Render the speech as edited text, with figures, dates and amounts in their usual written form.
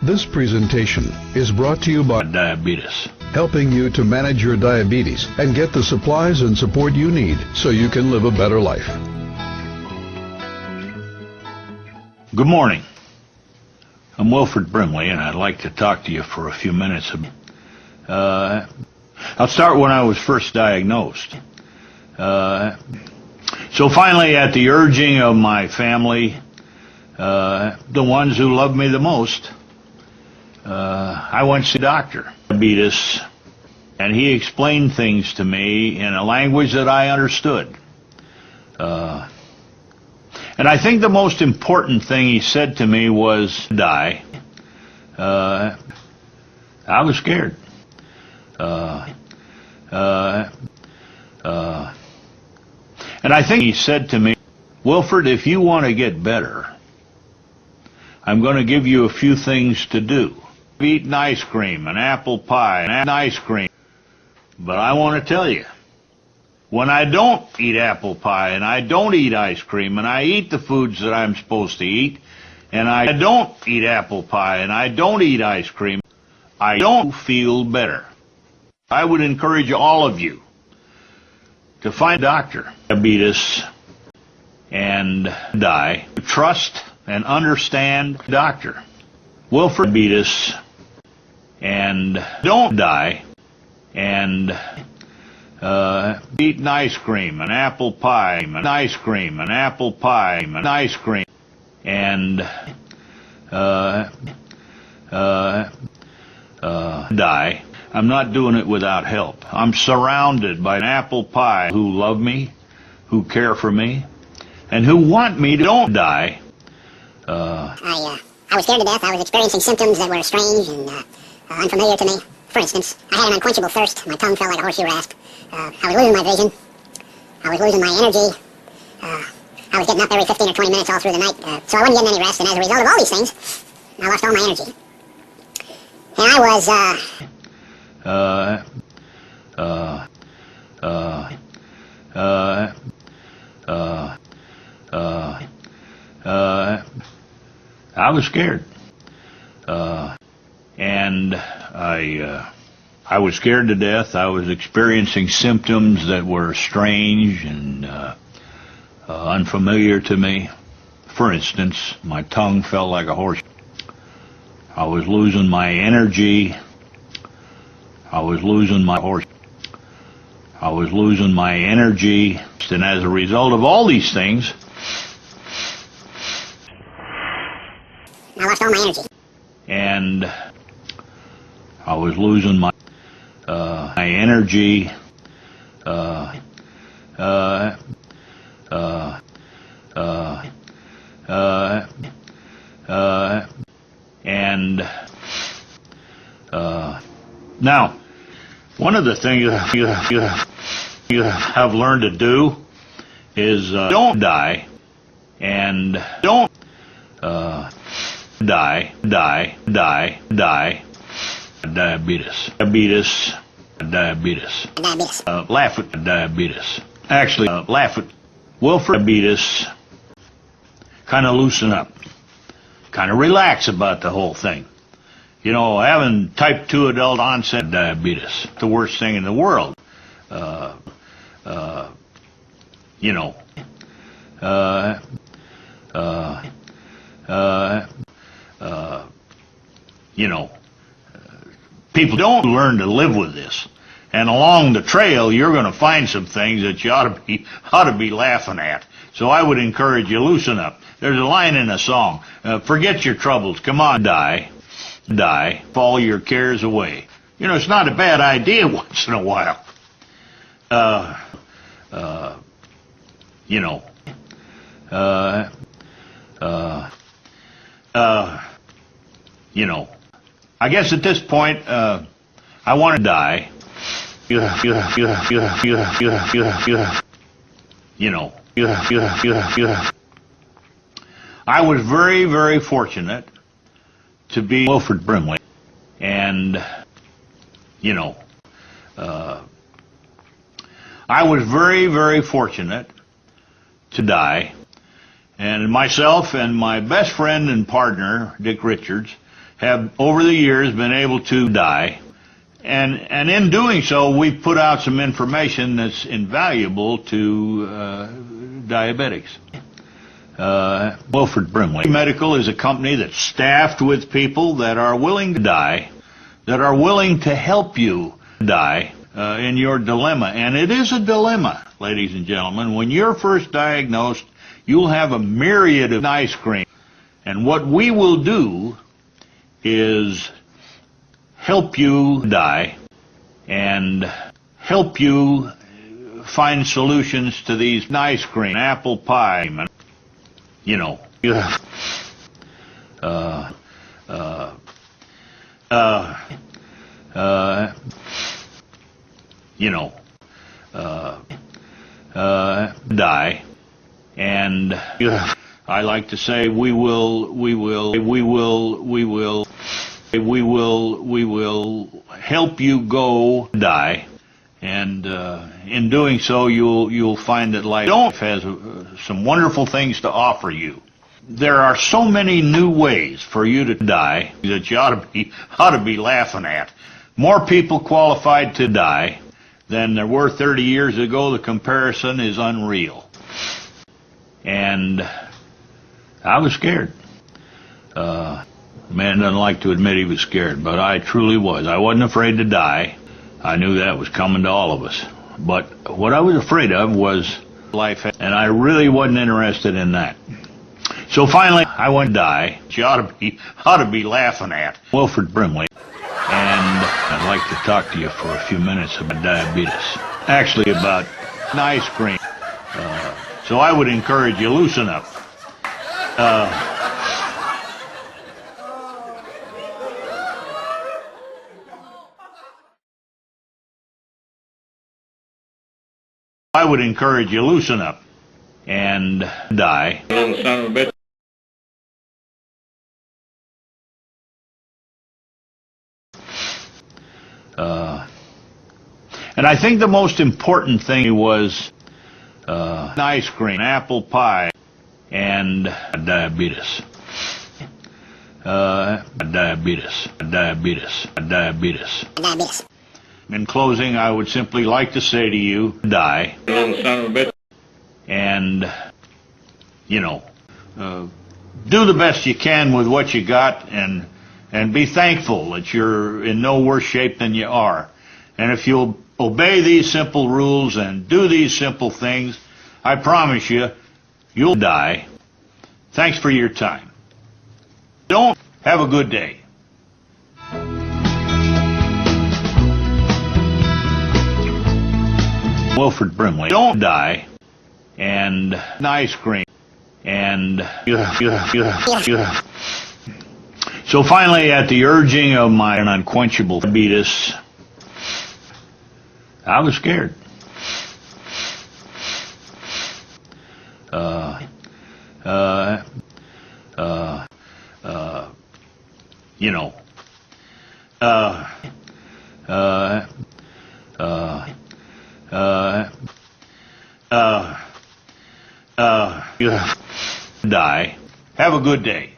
This presentation is brought to you by Diabetes. helping you to manage your diabetes and get the supplies and support you need so you can live a better life. Good morning. I'm Wilford Brimley, and I'd like to talk to you for a few minutes. I'll start when I was first diagnosed. So finally, at the urging of my family, the ones who loved me the most, I went to see a doctor, diabetes, and he explained things to me in a language that I understood. And I think the most important thing he said to me was, die. I was scared. And I think he said to me, Wilford, if you want to get better, I'm going to give you a few things to do. Eat ice cream, an apple pie, and ice cream. But I want to tell you, when I don't eat apple pie, and I don't eat ice cream, and I eat the foods that I'm supposed to eat, and I don't eat apple pie, and I don't eat ice cream, I don't feel better. I would encourage all of you to find a doctor, diabetes, and die. Trust and understand doctor. Wilford, diabetes, and don't die, and eat an ice cream, an apple pie, an ice cream, an apple pie, an ice cream, and die. I'm not doing it without help. I'm surrounded by an apple pie who love me, who care for me, and who want me to don't die. I was scared to death. I was experiencing symptoms that were strange and unfamiliar to me. For instance, I had an unquenchable thirst. My tongue felt like a horseshoe rasp. I was losing my vision. I was losing my energy. I was getting up every 15 or 20 minutes all through the night. So I wasn't getting any rest, and as a result of all these things, I lost all my energy. And I was, I was scared. And I was scared to death. I was experiencing symptoms that were strange and unfamiliar to me. For instance, my tongue felt like a horse. I was losing my energy. I was losing my horse. I was losing my energy. And as a result of all these things, I lost all my energy. And I was losing my energy. And now, one of the things you have learned to do is don't die, and don't die. Diabetes. Laugh at diabetes. Actually, laugh at Wilford. Diabetes. Kind of loosen up. Kind of relax about the whole thing. You know, having type 2 adult onset diabetes, the worst thing in the world. You know. You know, people don't learn to live with this, and along the trail you're going to find some things that you ought to be laughing at. So I would encourage you, loosen up. There's a line in a song, forget your troubles, come on, die, all your cares away. You know, it's not a bad idea once in a while. You know, you know, I guess at this point, I want to die. You know, I was very, very fortunate to be Wilford Brimley, and, you know, I was very, very fortunate to die, and myself and my best friend and partner, Dick Richards, have over the years been able to die, and in doing so, we put out some information that's invaluable to diabetics. Wilford Brimley Medical is a company that's staffed with people that are willing to die, that are willing to help you die in your dilemma. And it is a dilemma, ladies and gentlemen. When you're first diagnosed, you'll have a myriad of ice cream. And what we will do is help you die and help you find solutions to these ice cream, apple pie, you know, you know, die, and I like to say we will help you go die, and in doing so, you'll find that life has some wonderful things to offer you. There are so many new ways for you to die that you ought to be laughing at. More people qualified to die than there were 30 years ago. The comparison is unreal. And I was scared. Man doesn't like to admit he was scared, but I truly was. I wasn't afraid to die. I knew that was coming to all of us. But what I was afraid of was life, and I really wasn't interested in that. So finally, I went to die. You ought to be laughing at Wilford Brimley. And I'd like to talk to you for a few minutes about diabetes. Actually, about ice cream. So I would encourage you, loosen up. I would encourage you, loosen up and die. Little son of a bitch. And I think the most important thing was ice cream, apple pie, and diabetes. Diabetes. In closing, I would simply like to say to you, die. Little son of a bitch. And, you know, do the best you can with what you got, and be thankful that you're in no worse shape than you are. And if you'll obey these simple rules and do these simple things, I promise you, you'll die. Thanks for your time. Don't have a good day. Wilford Brimley. Don't die. And ice cream. And so finally, at the urging of my unquenchable diabetes, I was scared. You know, die. Have a good day.